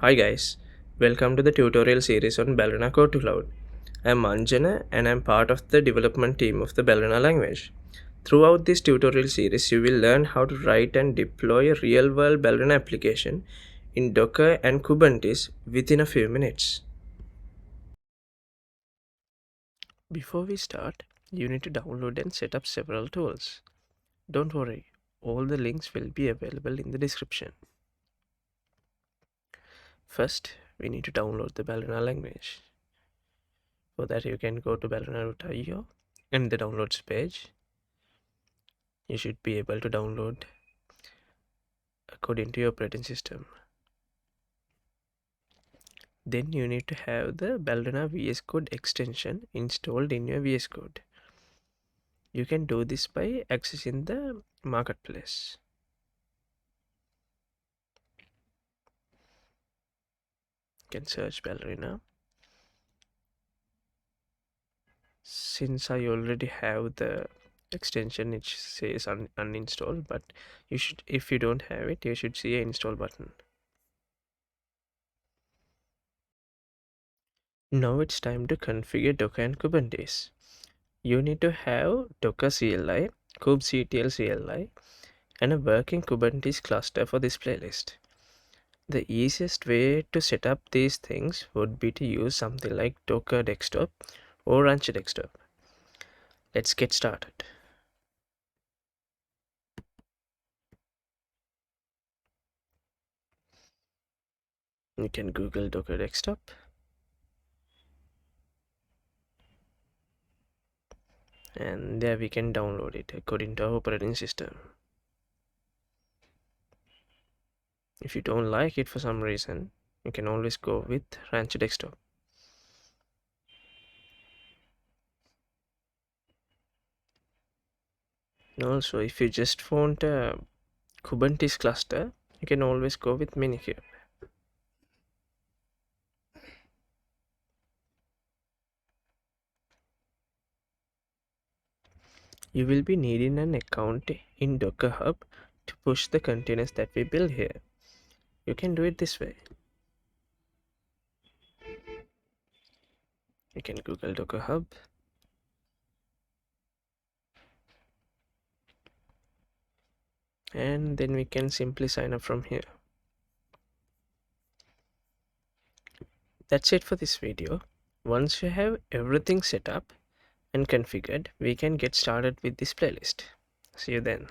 Hi guys, welcome to the tutorial series on Ballerina Code to Cloud. I'm Anjana and I'm part of the development team of the Ballerina language. Throughout this tutorial series, you will learn how to write and deploy a real-world Ballerina application in Docker and Kubernetes within a few minutes. Before we start, you need to download and set up several tools. Don't worry, all the links will be available in the description. First, we need to download the Ballerina language. For that, you can go to ballerina.io and the downloads page. You should be able to download according to your operating system. Then you need to have the Ballerina VS Code extension installed in your VS Code. You can do this by accessing the marketplace. You can search Ballerina. Since I already have the extension, it says uninstall, but you should, if you don't have it, you should see an install button. Now it's time to configure Docker and Kubernetes. You need to have Docker CLI, kubectl CLI, and a working Kubernetes cluster for this playlist. The easiest way to set up these things would be to use something like Docker Desktop or Rancher Desktop. Let's get started. You can Google Docker Desktop. And there we can download it according to our operating system. If you don't like it for some reason, you can always go with Rancher Desktop. Also, if you just want a Kubernetes cluster, you can always go with Minikube. You will be needing an account in Docker Hub to push the containers that we build here. You can do it this way. You can Google Docker Hub. And then we can simply sign up from here. That's it for this video. Once you have everything set up and configured, we can get started with this playlist. See you then.